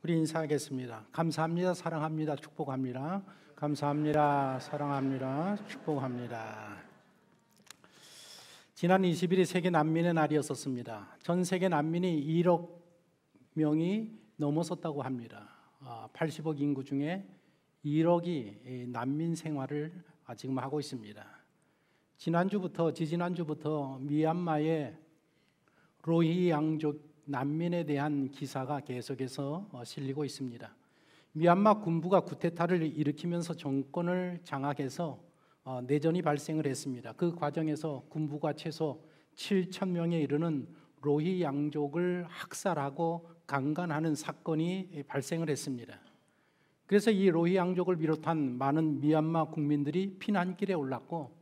우리 인사하겠습니다. 감사합니다. 사랑합니다. 축복합니다. 감사합니다. 사랑합니다. 축복합니다. 지난 20일이 세계 난민의 날이었었습니다. 전 세계 난민이 1억 명이 넘어섰다고 합니다. 80억 인구 중에 1억이 난민 생활을 지금 하고 있습니다. 지지난주부터 미얀마의 로히양족 난민에 대한 기사가 계속해서 실리고 있습니다. 미얀마 군부가 쿠데타를 일으키면서 정권을 장악해서 내전이 발생을 했습니다. 그 과정에서 군부가 최소 7천 명에 이르는 로히양족을 학살하고 강간하는 사건이 발생을 했습니다. 그래서 이 로히양족을 비롯한 많은 미얀마 국민들이 피난길에 올랐고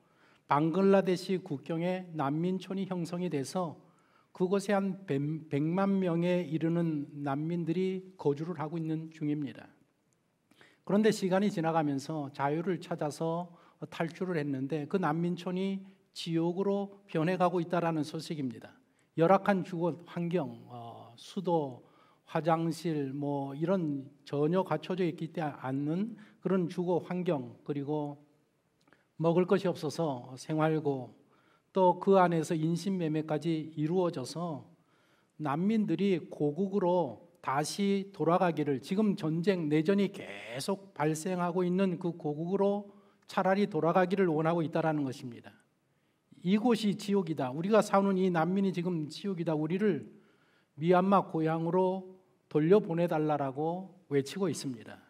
방글라데시 국경에 난민촌이 형성이 돼서 그곳에 한 100만 명에 이르는 난민들이 거주를 하고 있는 중입니다. 그런데 시간이 지나가면서 자유를 찾아서 탈출을 했는데 그 난민촌이 지옥으로 변해가고 있다는 소식입니다. 열악한 주거 환경, 수도, 화장실 이런 전혀 갖춰져 있지 않는 그런 주거 환경, 그리고 먹을 것이 없어서 생활고 또 그 안에서 인신매매까지 이루어져서 난민들이 고국으로 다시 돌아가기를, 지금 전쟁, 내전이 계속 발생하고 있는 그 고국으로 차라리 돌아가기를 원하고 있다는 것입니다. 이곳이 지옥이다. 우리가 사는 이 난민이 지금 지옥이다. 우리를 미얀마 고향으로 돌려보내달라고 외치고 있습니다.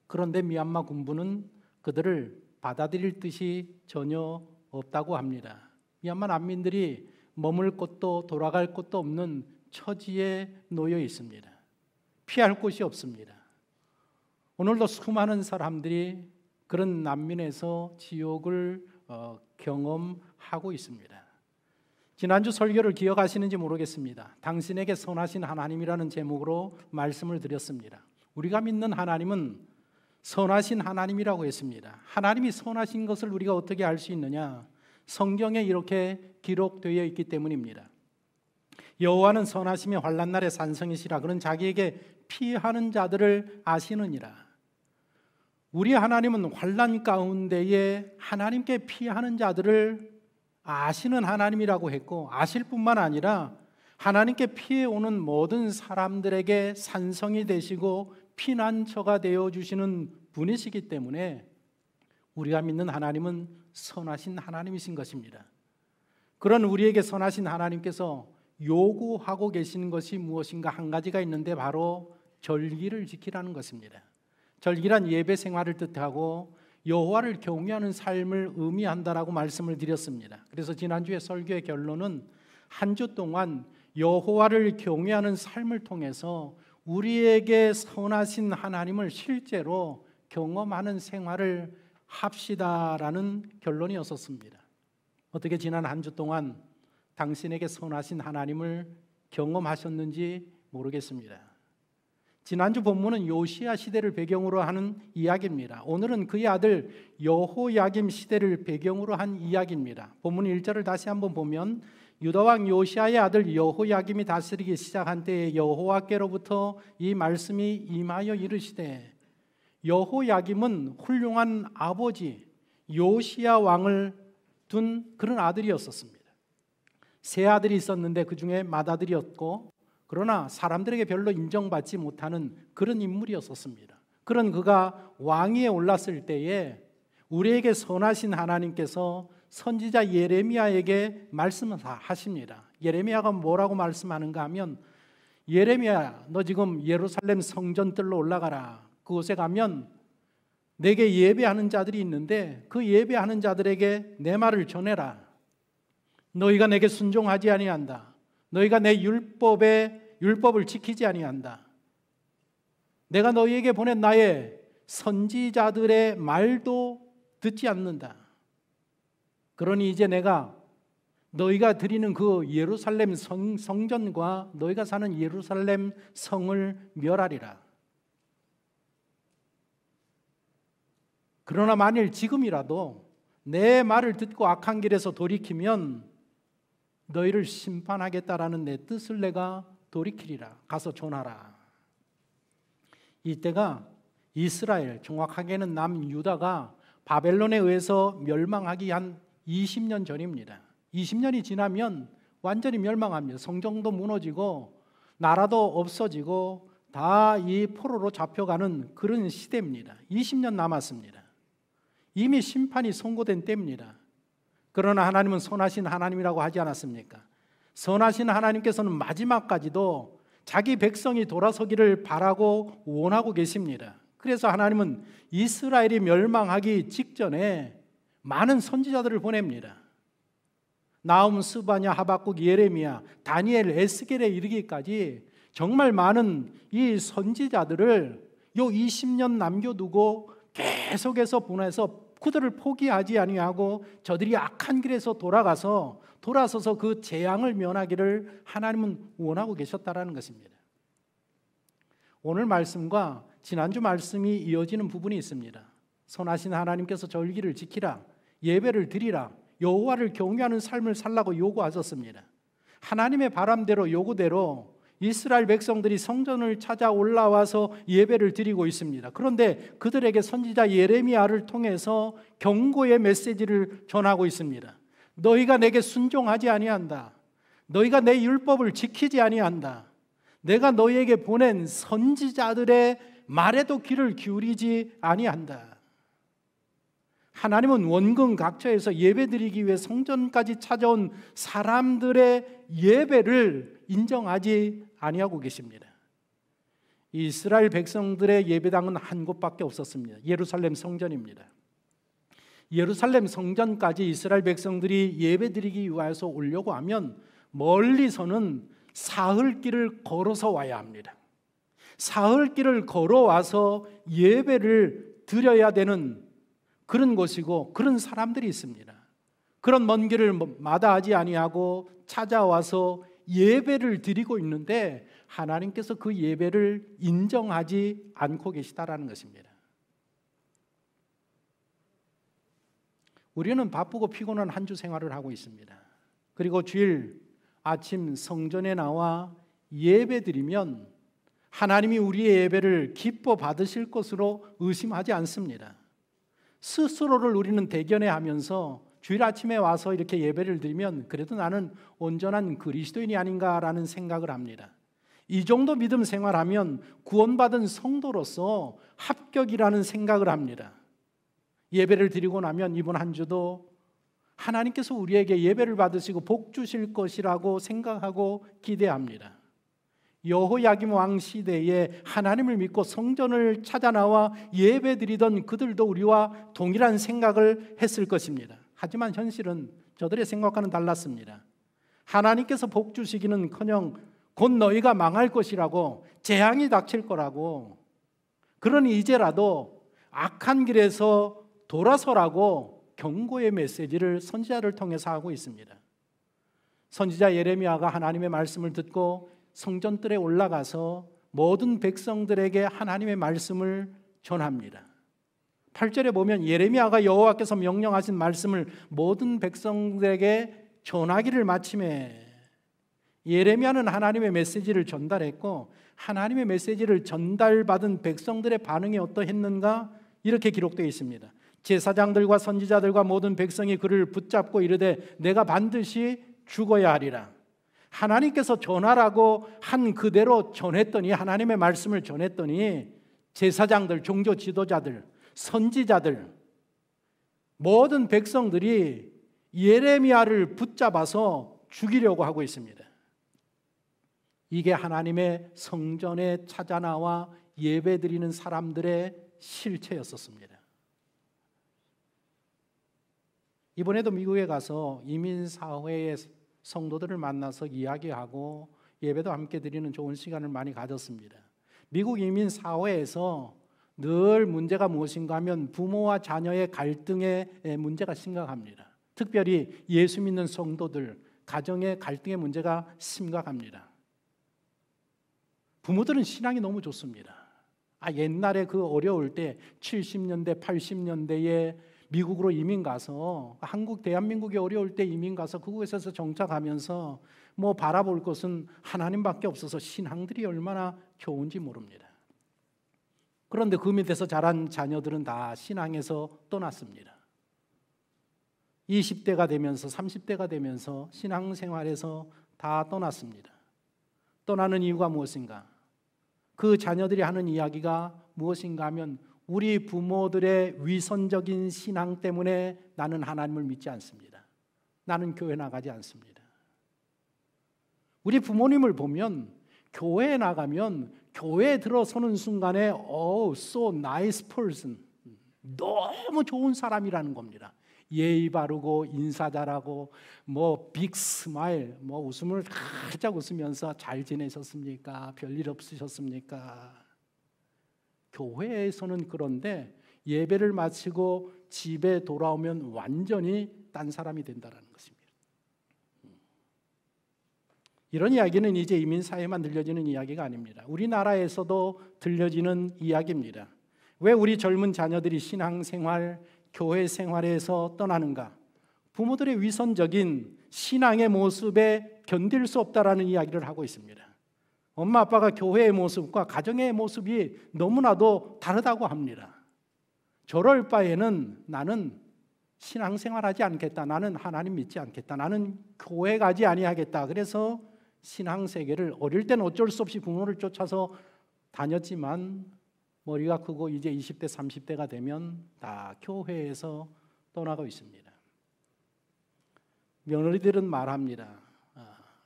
그런데 미얀마 군부는 그들을 받아들일 뜻이 전혀 없다고 합니다. 미얀마 난민들이 머물 곳도 돌아갈 곳도 없는 처지에 놓여 있습니다. 피할 곳이 없습니다. 오늘도 수많은 사람들이 그런 난민에서 지옥을 경험하고 있습니다. 지난주 설교를 기억하시는지 모르겠습니다. 당신에게 선하신 하나님이라는 제목으로 말씀을 드렸습니다. 우리가 믿는 하나님은 선하신 하나님이라고 했습니다. 하나님이 선하신 것을 우리가 어떻게 알 수 있느냐? 성경에 이렇게 기록되어 있기 때문입니다. 여호와는 선하시며 환난 날에 산성이시라. 그런 자기에게 피하는 자들을 아시느니라. 우리 하나님은 환난 가운데에 하나님께 피하는 자들을 아시는 하나님이라고 했고, 아실 뿐만 아니라 하나님께 피해오는 모든 사람들에게 산성이 되시고 피난처가 되어주시는 분이시기 때문에 우리가 믿는 하나님은 선하신 하나님이신 것입니다. 그런 우리에게 선하신 하나님께서 요구하고 계시는 것이 무엇인가? 한 가지가 있는데 바로 절기를 지키라는 것입니다. 절기란 예배 생활을 뜻하고 여호와를 경외하는 삶을 의미한다라고 말씀을 드렸습니다. 그래서 지난주에 설교의 결론은 한 주 동안 여호와를 경외하는 삶을 통해서 우리에게 선하신 하나님을 실제로 경험하는 생활을 합시다라는 결론이었었습니다. 어떻게 지난 한 주 동안 당신에게 선하신 하나님을 경험하셨는지 모르겠습니다. 지난주 본문은 요시야 시대를 배경으로 하는 이야기입니다. 오늘은 그의 아들 여호야김 시대를 배경으로 한 이야기입니다. 본문 1절을 다시 한번 보면 유다왕 요시야의 아들 여호야김이 다스리기 시작한 때에 여호와께로부터 이 말씀이 임하여 이르시되, 여호야김은 훌륭한 아버지 요시야 왕을 둔 그런 아들이었었습니다. 세 아들이 있었는데 그 중에 맏아들이었고, 그러나 사람들에게 별로 인정받지 못하는 그런 인물이었었습니다. 그런 그가 왕위에 올랐을 때에 우리에게 선하신 하나님께서 선지자 예레미야에게 말씀을 하십니다. 예레미야가 뭐라고 말씀하는가 하면, 예레미야, 너 지금 예루살렘 성전뜰로 올라가라. 그곳에 가면 내게 예배하는 자들이 있는데 그 예배하는 자들에게 내 말을 전해라. 너희가 내게 순종하지 아니한다. 너희가 내 율법을 지키지 아니한다. 내가 너희에게 보낸 나의 선지자들의 말도 듣지 않는다. 그러니 이제 내가 너희가 드리는 그 예루살렘 성전과 너희가 사는 예루살렘 성을 멸하리라. 그러나 만일 지금이라도 내 말을 듣고 악한 길에서 돌이키면 너희를 심판하겠다라는 내 뜻을 내가 돌이키리라. 가서 전하라. 이때가 이스라엘, 정확하게는 남유다가 바벨론에 의해서 멸망하기 한 20년 전입니다. 20년이 지나면 완전히 멸망합니다. 성정도 무너지고 나라도 없어지고 다 이 포로로 잡혀가는 그런 시대입니다. 20년 남았습니다. 이미 심판이 선고된 때입니다. 그러나 하나님은 선하신 하나님이라고 하지 않았습니까? 선하신 하나님께서는 마지막까지도 자기 백성이 돌아서기를 바라고 원하고 계십니다. 그래서 하나님은 이스라엘이 멸망하기 직전에 많은 선지자들을 보냅니다. 나훔, 스바냐, 하박국, 예레미야, 다니엘, 에스겔에 이르기까지 정말 많은 이 선지자들을 요 20년 남겨두고 계속해서 보내서 그들을 포기하지 아니하고 저들이 악한 길에서 돌아서서 그 재앙을 면하기를 하나님은 원하고 계셨다라는 것입니다. 오늘 말씀과 지난주 말씀이 이어지는 부분이 있습니다. 선하신 하나님께서 절기를 지키라, 예배를 드리라, 여호와를 경외하는 삶을 살라고 요구하셨습니다. 하나님의 바람대로 요구대로 이스라엘 백성들이 성전을 찾아 올라와서 예배를 드리고 있습니다. 그런데 그들에게 선지자 예레미야를 통해서 경고의 메시지를 전하고 있습니다. 너희가 내게 순종하지 아니한다. 너희가 내 율법을 지키지 아니한다. 내가 너희에게 보낸 선지자들의 말에도 귀를 기울이지 아니한다. 하나님은 원근 각처에서 예배드리기 위해 성전까지 찾아온 사람들의 예배를 인정하지 아니하고 계십니다. 이스라엘 백성들의 예배당은 한 곳밖에 없었습니다. 예루살렘 성전입니다. 예루살렘 성전까지 이스라엘 백성들이 예배드리기 위해서 오려고 하면 멀리서는 사흘길을 걸어서 와야 합니다. 사흘길을 걸어와서 예배를 드려야 되는 그런 곳이고 그런 사람들이 있습니다. 그런 먼 길을 마다하지 아니하고 찾아와서 예배를 드리고 있는데 하나님께서 그 예배를 인정하지 않고 계시다라는 것입니다. 우리는 바쁘고 피곤한 한 주 생활을 하고 있습니다. 그리고 주일 아침 성전에 나와 예배 드리면 하나님이 우리의 예배를 기뻐 받으실 것으로 의심하지 않습니다. 스스로를 우리는 대견해하면서 주일 아침에 와서 이렇게 예배를 드리면 그래도 나는 온전한 그리스도인이 아닌가라는 생각을 합니다. 이 정도 믿음 생활하면 구원받은 성도로서 합격이라는 생각을 합니다. 예배를 드리고 나면 이번 한 주도 하나님께서 우리에게 예배를 받으시고 복 주실 것이라고 생각하고 기대합니다. 여호야김 왕 시대에 하나님을 믿고 성전을 찾아 나와 예배드리던 그들도 우리와 동일한 생각을 했을 것입니다. 하지만 현실은 저들의 생각과는 달랐습니다. 하나님께서 복 주시기는커녕 곧 너희가 망할 것이라고, 재앙이 닥칠 거라고, 그러니 이제라도 악한 길에서 돌아서라고 경고의 메시지를 선지자를 통해서 하고 있습니다. 선지자 예레미야가 하나님의 말씀을 듣고 성전뜰에 올라가서 모든 백성들에게 하나님의 말씀을 전합니다. 8절에 보면 예레미야가 여호와께서 명령하신 말씀을 모든 백성들에게 전하기를 마침에, 예레미야는 하나님의 메시지를 전달했고 하나님의 메시지를 전달받은 백성들의 반응이 어떠했는가? 이렇게 기록되어 있습니다. 제사장들과 선지자들과 모든 백성이 그를 붙잡고 이르되 내가 반드시 죽어야 하리라. 하나님께서 전하라고 한 그대로 전했더니, 하나님의 말씀을 전했더니 제사장들, 종교 지도자들, 선지자들, 모든 백성들이 예레미야를 붙잡아서 죽이려고 하고 있습니다. 이게 하나님의 성전에 찾아 나와 예배드리는 사람들의 실체였었습니다. 이번에도 미국에 가서 이민사회의 성도들을 만나서 이야기하고 예배도 함께 드리는 좋은 시간을 많이 가졌습니다. 미국 이민사회에서 늘 문제가 무엇인가 하면 부모와 자녀의 갈등의 문제가 심각합니다. 특별히 예수 믿는 성도들, 가정의 갈등의 문제가 심각합니다. 부모들은 신앙이 너무 좋습니다. 옛날에 그 어려울 때 70년대, 80년대에 미국으로 이민 가서, 대한민국이 어려울 때 이민 가서 그곳에서 정착하면서 바라볼 것은 하나님밖에 없어서 신앙들이 얼마나 좋은지 모릅니다. 그런데 그 밑에서 자란 자녀들은 다 신앙에서 떠났습니다. 20대가 되면서 30대가 되면서 신앙생활에서 다 떠났습니다. 떠나는 이유가 무엇인가? 그 자녀들이 하는 이야기가 무엇인가 하면 우리 부모들의 위선적인 신앙 때문에 나는 하나님을 믿지 않습니다. 나는 교회 나가지 않습니다. 우리 부모님을 보면 교회에 나가면 교회에 들어서는 순간에 so nice person, 너무 좋은 사람이라는 겁니다. 예의 바르고 인사 잘하고 빅 스마일, 웃음을 활짝 웃으면서 잘 지내셨습니까? 별일 없으셨습니까? 교회에서는 그런데 예배를 마치고 집에 돌아오면 완전히 딴 사람이 된다는 것입니다. 이런 이야기는 이제 이민사회만 들려지는 이야기가 아닙니다. 우리나라에서도 들려지는 이야기입니다. 왜 우리 젊은 자녀들이 신앙생활, 교회 생활에서 떠나는가? 부모들의 위선적인 신앙의 모습에 견딜 수 없다라는 이야기를 하고 있습니다. 엄마 아빠가 교회의 모습과 가정의 모습이 너무나도 다르다고 합니다. 저럴 바에는 나는 신앙생활하지 않겠다. 나는 하나님 믿지 않겠다. 나는 교회 가지 아니하겠다. 그래서 신앙세계를 어릴 때는 어쩔 수 없이 부모를 쫓아서 다녔지만 머리가 크고 이제 20대 30대가 되면 다 교회에서 떠나고 있습니다. 며느리들은 말합니다.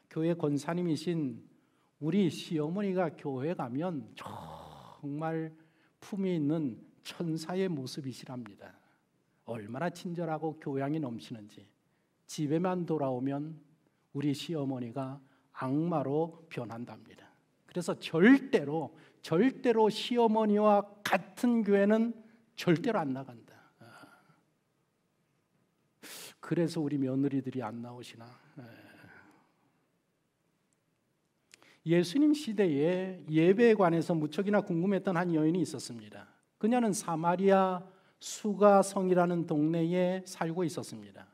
교회 권사님이신 우리 시어머니가 교회 가면 정말 품이 있는 천사의 모습이시랍니다. 얼마나 친절하고 교양이 넘치는지. 집에만 돌아오면 우리 시어머니가 악마로 변한답니다. 그래서 절대로 시어머니와 같은 교회는 절대로 안 나간다. 그래서 우리 며느리들이 안 나오시나. 예수님 시대에 예배에 관해서 무척이나 궁금했던 한 여인이 있었습니다. 그녀는 사마리아 수가성이라는 동네에 살고 있었습니다.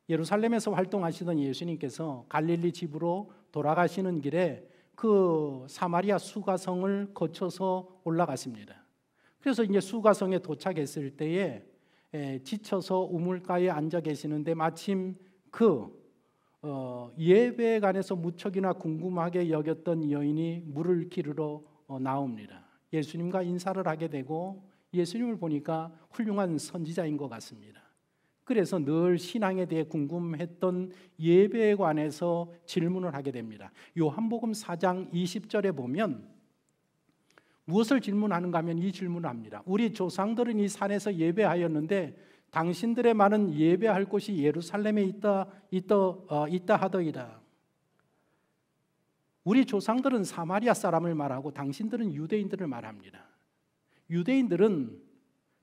예루살렘에서 활동하시던 예수님께서 갈릴리 집으로 돌아가시는 길에 그 사마리아 수가성을 거쳐서 올라가십니다. 그래서 이제 수가성에 도착했을 때에 지쳐서 우물가에 앉아 계시는데 마침 그 예배에 관해서 무척이나 궁금하게 여겼던 여인이 물을 기르러 나옵니다. 예수님과 인사를 하게 되고 예수님을 보니까 훌륭한 선지자인 것 같습니다. 그래서 늘 신앙에 대해 궁금했던 예배에 관해서 질문을 하게 됩니다. 요한복음 4장 20절에 보면 무엇을 질문하는가 하면 이 질문을 합니다. 우리 조상들은 이 산에서 예배하였는데 당신들의 말은 예배할 곳이 예루살렘에 있다 하더이다. 우리 조상들은 사마리아 사람을 말하고 당신들은 유대인들을 말합니다. 유대인들은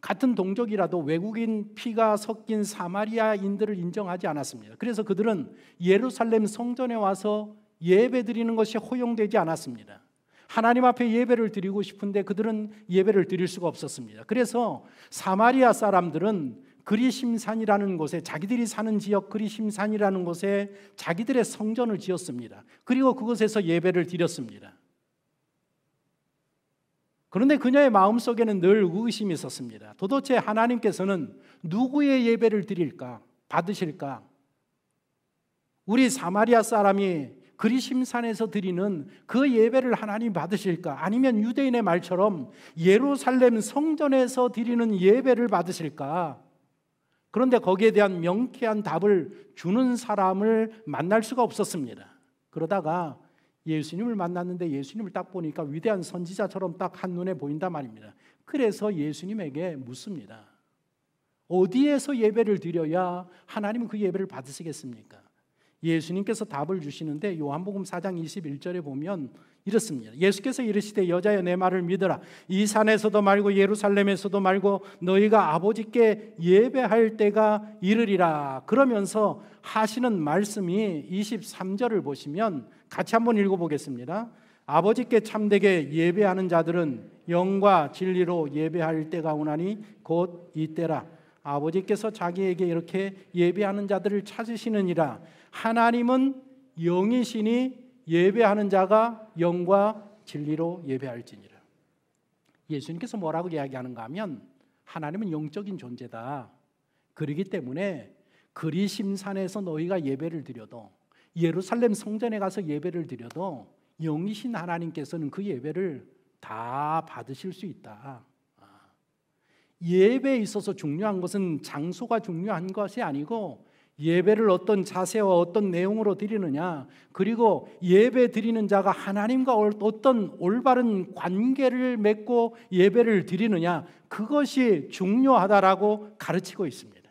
같은 동족이라도 외국인 피가 섞인 사마리아인들을 인정하지 않았습니다. 그래서 그들은 예루살렘 성전에 와서 예배 드리는 것이 허용되지 않았습니다. 하나님 앞에 예배를 드리고 싶은데 그들은 예배를 드릴 수가 없었습니다. 그래서 사마리아 사람들은 그리심산이라는 곳에, 자기들이 사는 지역 그리심산이라는 곳에 자기들의 성전을 지었습니다. 그리고 그곳에서 예배를 드렸습니다. 그런데 그녀의 마음속에는 늘 의심이 있었습니다. 도대체 하나님께서는 누구의 예배를 드릴까? 받으실까? 우리 사마리아 사람이 그리심산에서 드리는 그 예배를 하나님 받으실까? 아니면 유대인의 말처럼 예루살렘 성전에서 드리는 예배를 받으실까? 그런데 거기에 대한 명쾌한 답을 주는 사람을 만날 수가 없었습니다. 그러다가 예수님을 만났는데 예수님을 딱 보니까 위대한 선지자처럼 딱 한눈에 보인단 말입니다. 그래서 예수님에게 묻습니다. 어디에서 예배를 드려야 하나님은 그 예배를 받으시겠습니까? 예수님께서 답을 주시는데 요한복음 4장 21절에 보면 이렇습니다. 예수께서 이르시되 여자여 내 말을 믿으라. 이 산에서도 말고 예루살렘에서도 말고 너희가 아버지께 예배할 때가 이르리라. 그러면서 하시는 말씀이 23절을 보시면 같이 한번 읽어보겠습니다. 아버지께 참되게 예배하는 자들은 영과 진리로 예배할 때가 오나니 곧 이때라. 아버지께서 자기에게 이렇게 예배하는 자들을 찾으시느니라. 하나님은 영이시니 예배하는 자가 영과 진리로 예배할지니라. 예수님께서 뭐라고 이야기하는가 하면 하나님은 영적인 존재다. 그렇기 때문에 그리심산에서 너희가 예배를 드려도, 예루살렘 성전에 가서 예배를 드려도 영이신 하나님께서는 그 예배를 다 받으실 수 있다. 예배에 있어서 중요한 것은 장소가 중요한 것이 아니고 예배를 어떤 자세와 어떤 내용으로 드리느냐, 그리고 예배 드리는 자가 하나님과 어떤 올바른 관계를 맺고 예배를 드리느냐, 그것이 중요하다라고 가르치고 있습니다.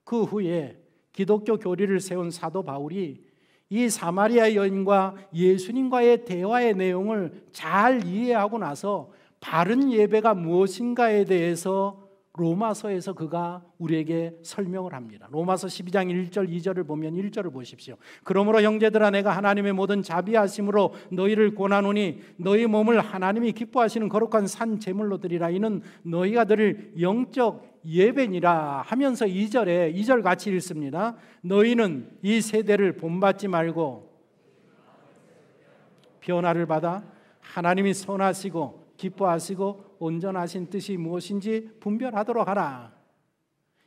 그 후에 기독교 교리를 세운 사도 바울이 이 사마리아 여인과 예수님과의 대화의 내용을 잘 이해하고 나서 바른 예배가 무엇인가에 대해서 로마서에서 그가 우리에게 설명을 합니다. 로마서 12장 1절 2절을 보면 1절을 보십시오. 그러므로 형제들아, 내가 하나님의 모든 자비하심으로 너희를 권하노니 너희 몸을 하나님이 기뻐하시는 거룩한 산 제물로 드리라. 이는 너희가 드릴 영적 예배니라 하면서 2절 같이 읽습니다. 너희는 이 세대를 본받지 말고 변화를 받아 하나님이 선하시고 기뻐하시고 온전하신 뜻이 무엇인지 분별하도록 하라.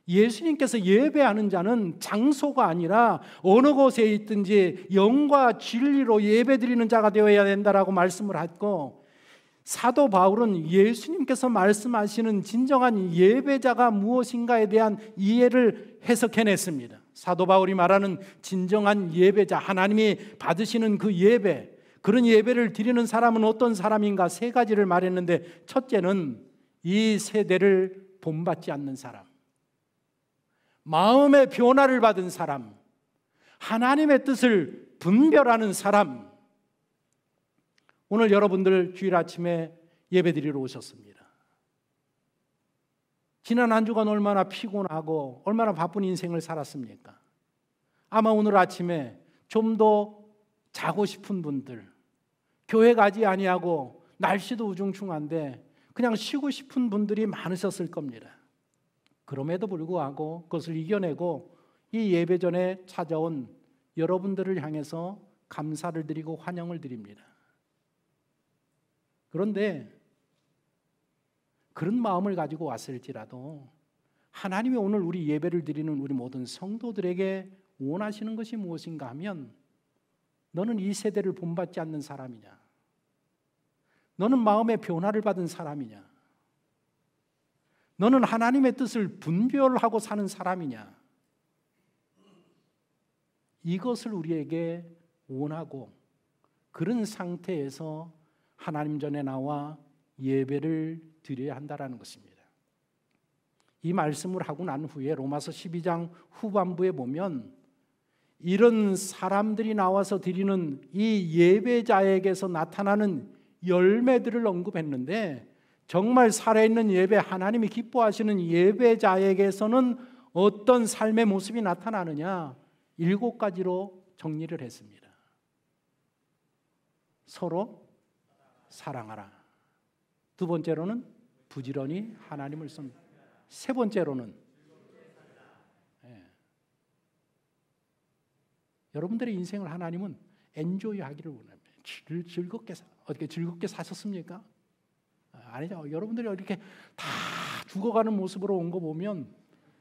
예수님께서 예배하는 자는 장소가 아니라 어느 곳에 있든지 영과 진리로 예배드리는 자가 되어야 된다라고 말씀을 했고, 사도 바울은 예수님께서 말씀하시는 진정한 예배자가 무엇인가에 대한 이해를 해석해냈습니다. 사도 바울이 말하는 진정한 예배자, 하나님이 받으시는 그 예배, 그런 예배를 드리는 사람은 어떤 사람인가? 세 가지를 말했는데, 첫째는 이 세대를 본받지 않는 사람, 마음의 변화를 받은 사람, 하나님의 뜻을 분별하는 사람. 오늘 여러분들 주일 아침에 예배 드리러 오셨습니다. 지난 한 주간 얼마나 피곤하고 얼마나 바쁜 인생을 살았습니까? 아마 오늘 아침에 좀 더 자고 싶은 분들, 교회 가지 아니하고 날씨도 우중충한데 그냥 쉬고 싶은 분들이 많으셨을 겁니다. 그럼에도 불구하고 그것을 이겨내고 이 예배 전에 찾아온 여러분들을 향해서 감사를 드리고 환영을 드립니다. 그런데 그런 마음을 가지고 왔을지라도 하나님이 오늘 우리 예배를 드리는 우리 모든 성도들에게 원하시는 것이 무엇인가 하면, 너는 이 세대를 본받지 않는 사람이냐? 너는 마음의 변화를 받은 사람이냐? 너는 하나님의 뜻을 분별하고 사는 사람이냐? 이것을 우리에게 원하고 그런 상태에서 하나님 전에 나와 예배를 드려야 한다는 것입니다. 이 말씀을 하고 난 후에 로마서 12장 후반부에 보면 이런 사람들이 나와서 드리는 이 예배자에게서 나타나는 열매들을 언급했는데, 정말 살아있는 예배, 하나님이 기뻐하시는 예배자에게서는 어떤 삶의 모습이 나타나느냐, 7가지로 정리를 했습니다. 서로 사랑하라. 두 번째로는 부지런히 하나님을 섬기라. 세 번째로는 여러분들의 인생을 하나님은 엔조이 하기를 원합니다. 즐겁게 사셨습니까? 아니죠. 여러분들이 이렇게 다 죽어가는 모습으로 온 거 보면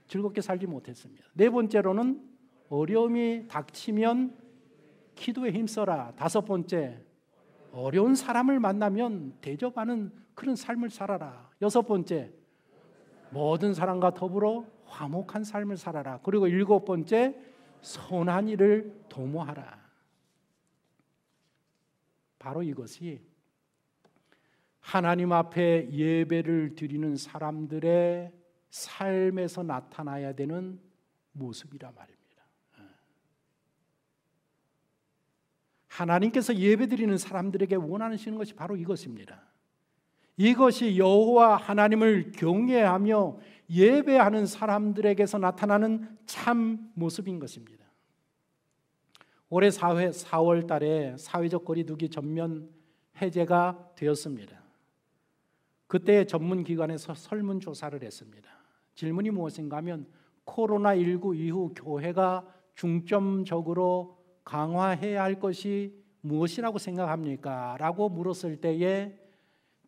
즐겁게 살지 못했습니다. 네 번째로는 어려움이 닥치면 기도에 힘써라. 다섯 번째, 어려운 사람을 만나면 대접하는 그런 삶을 살아라. 여섯 번째, 모든 사람과 더불어 화목한 삶을 살아라. 그리고 일곱 번째, 선한 일을 도모하라. 바로 이것이 하나님 앞에 예배를 드리는 사람들의 삶에서 나타나야 되는 모습이라 말입니다. 하나님께서 예배드리는 사람들에게 원하시는 것이 바로 이것입니다. 이것이 여호와 하나님을 경외하며 예배하는 사람들에게서 나타나는 참 모습인 것입니다. 올해 4월 달에 사회적 거리두기 전면 해제가 되었습니다. 그때 전문기관에서 설문조사를 했습니다. 질문이 무엇인가 하면, 코로나19 이후 교회가 중점적으로 강화해야 할 것이 무엇이라고 생각합니까? 라고 물었을 때에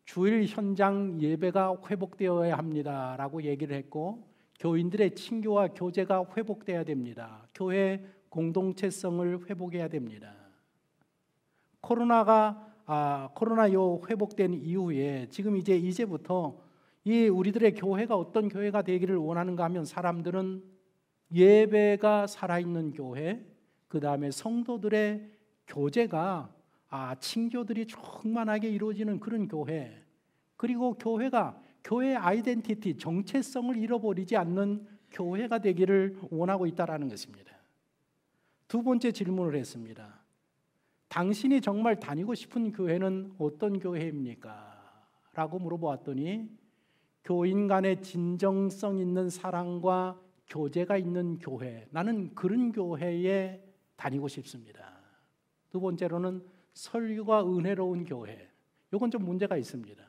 주일 현장 예배가 회복되어야 합니다라고 얘기를 했고, 교인들의 친교와 교제가 회복돼야 됩니다. 교회 공동체성을 회복해야 됩니다. 코로나 회복된 이후에 지금 이제부터 이 우리들의 교회가 어떤 교회가 되기를 원하는가 하면, 사람들은 예배가 살아있는 교회, 그 다음에 성도들의 교제가 친교들이 충만하게 이루어지는 그런 교회, 그리고 교회가 교회의 아이덴티티, 정체성을 잃어버리지 않는 교회가 되기를 원하고 있다는 것입니다. 두 번째 질문을 했습니다. 당신이 정말 다니고 싶은 교회는 어떤 교회입니까? 라고 물어보았더니, 교인 간의 진정성 있는 사랑과 교제가 있는 교회, 나는 그런 교회에 다니고 싶습니다. 두 번째로는 설교가 은혜로운 교회. 이건 좀 문제가 있습니다.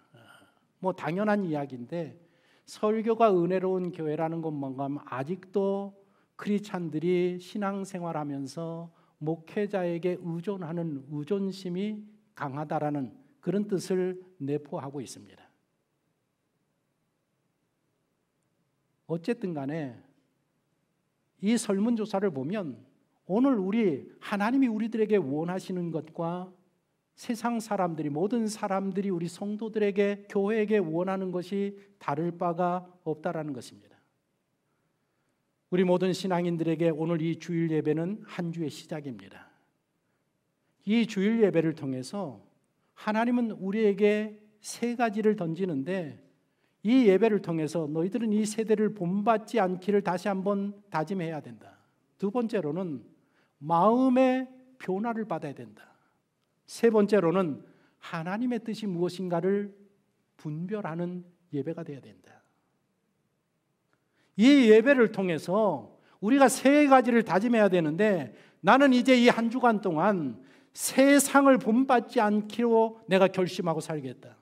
당연한 이야기인데, 설교가 은혜로운 교회라는 건 뭔가 하면, 아직도 크리스찬들이 신앙생활하면서 목회자에게 의존하는 의존심이 강하다라는 그런 뜻을 내포하고 있습니다. 어쨌든 간에 이 설문조사를 보면, 오늘 하나님이 우리들에게 원하시는 것과 세상 사람들이, 모든 사람들이 우리 성도들에게, 교회에게 원하는 것이 다를 바가 없다라는 것입니다. 우리 모든 신앙인들에게 오늘 이 주일 예배는 한 주의 시작입니다. 이 주일 예배를 통해서 하나님은 우리에게 세 가지를 던지는데, 이 예배를 통해서 너희들은 이 세대를 본받지 않기를 다시 한번 다짐해야 된다. 두 번째로는 마음의 변화를 받아야 된다. 세 번째로는 하나님의 뜻이 무엇인가를 분별하는 예배가 되어야 된다. 이 예배를 통해서 우리가 세 가지를 다짐해야 되는데, 나는 이제 이 한 주간 동안 세상을 본받지 않기로 내가 결심하고 살겠다.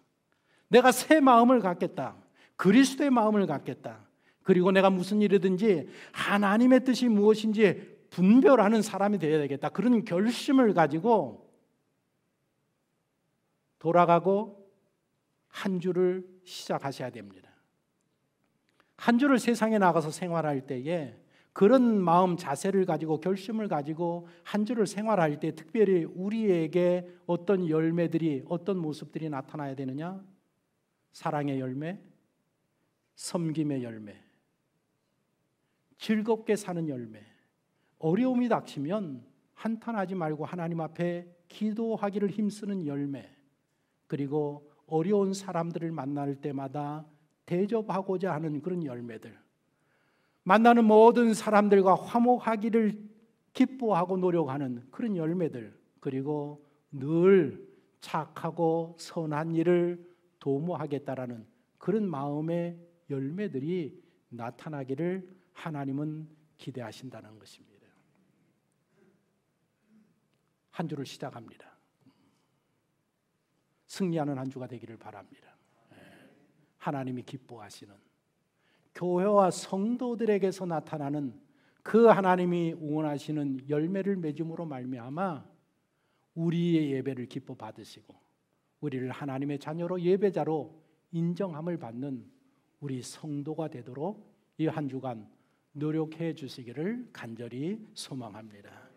내가 새 마음을 갖겠다. 그리스도의 마음을 갖겠다. 그리고 내가 무슨 일이든지 하나님의 뜻이 무엇인지 분별하는 사람이 되어야 되겠다. 그런 결심을 가지고 돌아가고 한 주를 시작하셔야 됩니다. 한 주를 세상에 나가서 생활할 때에 그런 마음 자세를 가지고, 결심을 가지고 한 주를 생활할 때 특별히 우리에게 어떤 열매들이, 어떤 모습들이 나타나야 되느냐? 사랑의 열매, 섬김의 열매, 즐겁게 사는 열매, 어려움이 닥치면 한탄하지 말고 하나님 앞에 기도하기를 힘쓰는 열매, 그리고 어려운 사람들을 만날 때마다 대접하고자 하는 그런 열매들, 만나는 모든 사람들과 화목하기를 기뻐하고 노력하는 그런 열매들, 그리고 늘 착하고 선한 일을 도모하겠다라는 그런 마음의 열매들이 나타나기를 하나님은 기대하신다는 것입니다. 한 주를 시작합니다. 승리하는 한 주가 되기를 바랍니다. 하나님이 기뻐하시는, 교회와 성도들에게서 나타나는 그 하나님이 원하시는 열매를 맺음으로 말미암아 우리의 예배를 기뻐 받으시고 우리를 하나님의 자녀로, 예배자로 인정함을 받는 우리 성도가 되도록 이 한 주간 노력해 주시기를 간절히 소망합니다.